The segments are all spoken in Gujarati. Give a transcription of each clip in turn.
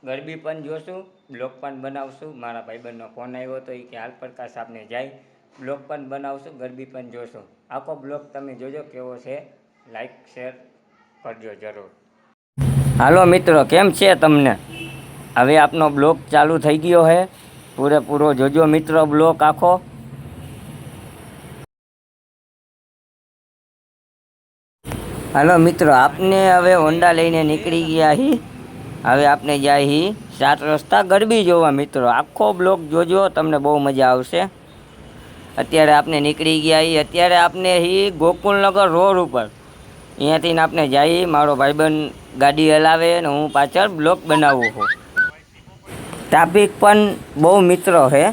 ગરબી પણ જોશું, બ્લોગ પણ બનાવશું. મારા ભાઈબંધનો ફોન આવ્યો હતો, એ કે હાલ પ્રકાશ આપને જાય, બ્લોગ પણ બનાવશું, ગરબી પણ જોશું. આખો બ્લોગ તમે જોજો કેવો છે, લાઈક શેર કરજો જરૂર. હાલો મિત્રો, કેમ છે તમને? હવે આપનો બ્લોગ ચાલુ થઈ ગયો છે, પૂરેપૂરો જોજો મિત્રો બ્લોગ આખો. હાલો મિત્રો, આપને હવે હોન્ડા લઈને નીકળી ગયા હી. હવે આપણે જાય હી 7 રસ્તા ગરબી જોવા મિત્રો. આખો બ્લોગ જોજો, તમને બહુ મજા આવશે. અત્યારે આપણે નીકળી ગયા હી. અત્યારે આપણે હી ગોકુલનગર રોડ ઉપર. અહીંયાથી આપણે જઈ, મારો ભાઈબંધ ગાડી હલાવે ને હું પાછળ બ્લોગ બનાવું છું. ટ્રાફિક પણ બહુ મિત્રો છે.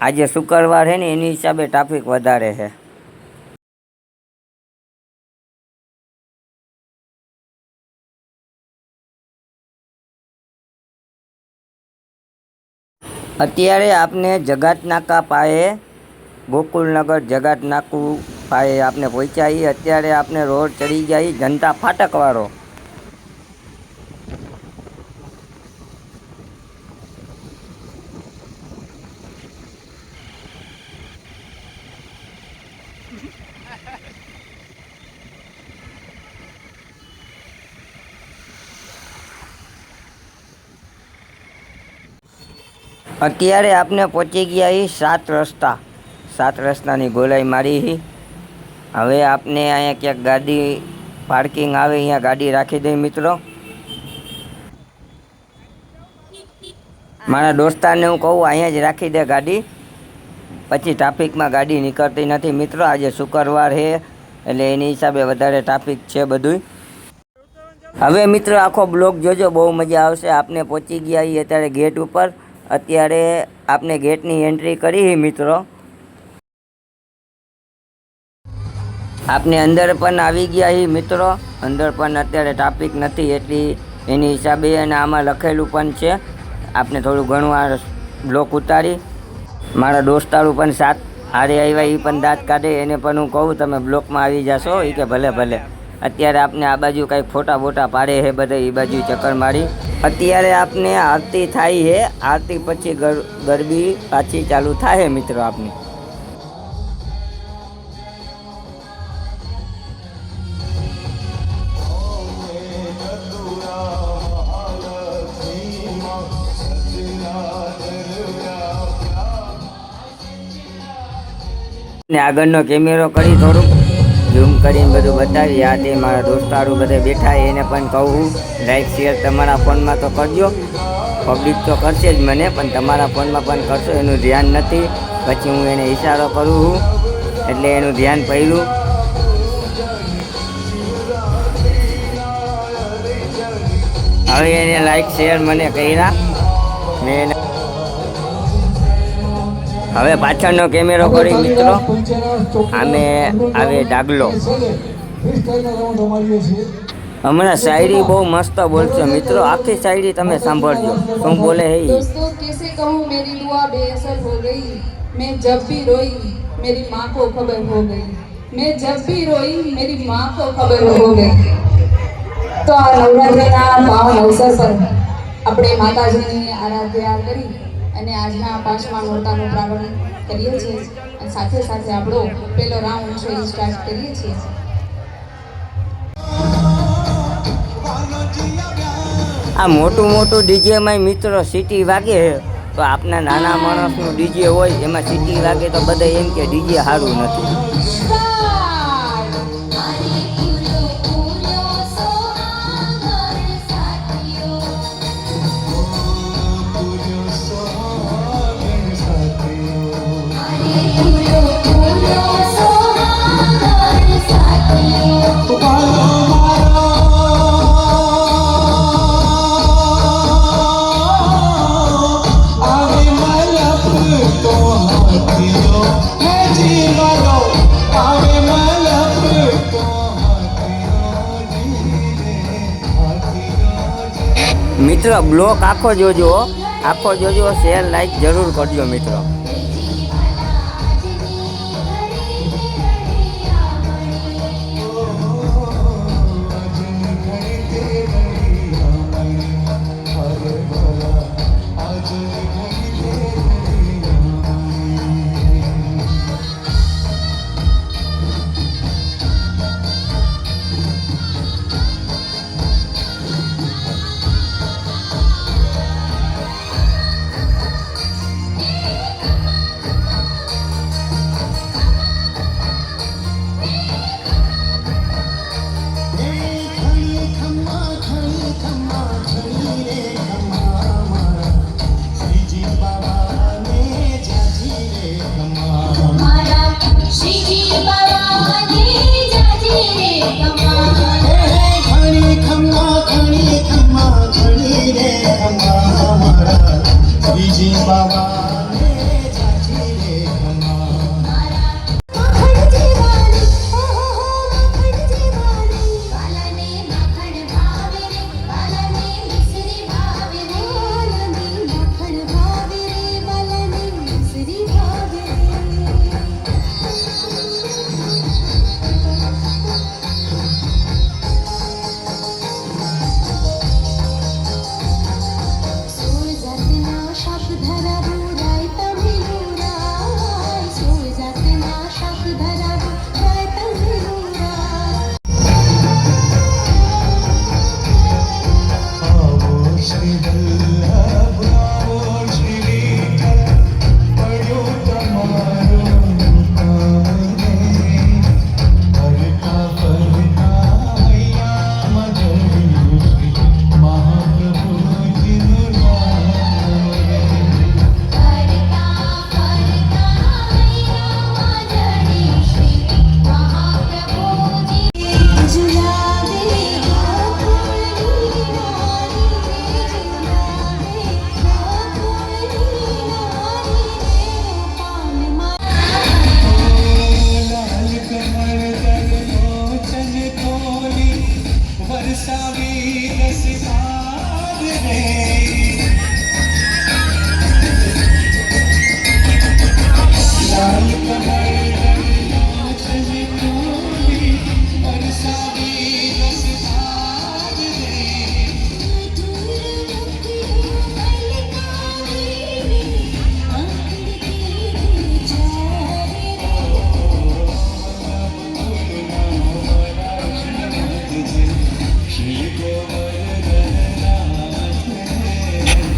આજે શુક્રવાર છે ને, એની હિસાબે ટ્રાફિક વધારે છે. અત્યારે આપને જગાત નાકા પાસે, ગોકુલનગર જગાત નાકું પાસે આપણે પહોંચ્યા. અત્યારે આપણે રોડ ચડી જાય જનતા ફાટકવાળો. અત્યારે આપણે પહોંચી ગયા હી 7 રસ્તા. 7 રસ્તાની ગોલાઈ મારી હી. હવે આપને અહીંયા ક્યાંક ગાડી પાર્કિંગ આવે, અહીંયા ગાડી રાખી દઈ મિત્રો. મારા દોસ્તારને હું કહું અહીંયા જ રાખી દે ગાડી, પછી ટ્રાફિકમાં ગાડી નીકળતી નથી મિત્રો. આજે શુક્રવાર છે એટલે એની હિસાબે વધારે ટ્રાફિક છે બધું. હવે મિત્રો આખો બ્લોગ જોજો, બહુ મજા આવશે. આપને પહોંચી ગયા છીએ અત્યારે ગેટ ઉપર. અત્યારે આપને ગેટની એન્ટ્રી કરી મિત્રો. આપને અંદર પણ આવી ગયા છીએ મિત્રો. અંદર પણ અત્યારે ટ્રાફિક નથી એટલી, એની હિસાબે. અને આમાં લખેલું પણ છે. આપને થોડું ઘણું આ બ્લોક ઉતારી. મારા દોસ્તારું પણ સાથ હારે આવ્યા, એ પણ દાંત કાઢે. એને પણ હું કહું તમે બ્લોકમાં આવી જશો, એ કે ભલે ભલે. અત્યારે આપને આ બાજુ કંઈક ફોટા બોટા પાડે છે બધા, એ બાજુ ચક્કર મારી. અત્યારે આપને આરતી થાય છે. આરતી પછી ગરબી પાછી ચાલુ થાય મિત્રો આપની. ને આગળનો કેમેરો કરી થોડુંક ઝૂમ કરીને બધું બતાવી. આ તે મારા દોસ્તારો બધે બેઠા, એને પણ કહું લાઈક શેર તમારા ફોનમાં તો કરજો. પબ્લિક તો કરશે જ મને, પણ તમારા ફોનમાં પણ કરશો. એનું ધ્યાન નથી, પછી હું એને ઈશારો કરું છું એટલે એનું ધ્યાન પડ્યું. હવે એને લાઈક શેર મને કર્યા ને હવે પાછળનો કેમેરો કરી મિત્રો. આમે આવે ડાગલો. હમણાં શાયરી બહુ મસ્ત બોલશે મિત્રો. આખી શાયરી તમે સાંભળજો શું બોલે હે. दोस्तों कैसे कहूँ मेरी दुआ बेअसर हो गई, मैं जब भी रोई मेरी माँ को खबर हो गई, मैं जब भी रोई मेरी माँ को खबर हो गई. તો આ નવરાત્રિના પાવન અવસર પર આપણે માતાજીની આરાધના કરી અને આજના 5મા નોરતાનું પ્રારંભ કરીએ છીએ. અને સાથે સાથે આપણો પહેલો રાઉન્ડ છે એ સ્ટાર્ટ કરીએ છીએ. આ મોટું મોટું ડીજેમાં મિત્રો સીટી વાગે છે, તો આપના નાના માણસનું ડીજે હોય એમાં સીટી વાગે તો બધા એમ કે ડીજે સારું નથી. મિત્રો બ્લોક આખો જોજો, શેર લાઈક જરૂર કરજો મિત્રો.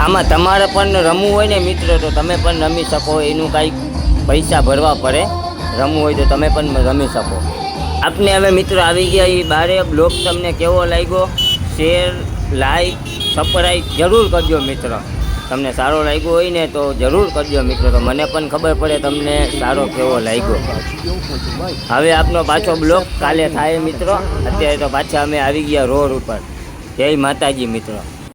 આમાં તમારે પણ રમવું હોય ને મિત્રો તો તમે પણ રમી શકો. એનું કાંઈક પૈસા ભરવા પડે. રમવું હોય તો તમે પણ રમી શકો. આપને હવે મિત્રો આવી ગયા એ બારે. બ્લોગ તમને કેવો લાગ્યો? શેર, લાઈક, સબસ્ક્રાઈબ જરૂર કરજો મિત્રો. તમને સારો લાગ્યો હોય ને તો જરૂર કરજો મિત્રો, તો મને પણ ખબર પડે તમને સારો કેવો લાગ્યો. હવે આપનો પાછો બ્લોગ કાલે થાય મિત્રો. અત્યારે તો પાછા અમે આવી ગયા રોડ ઉપર. જય માતાજી મિત્રો.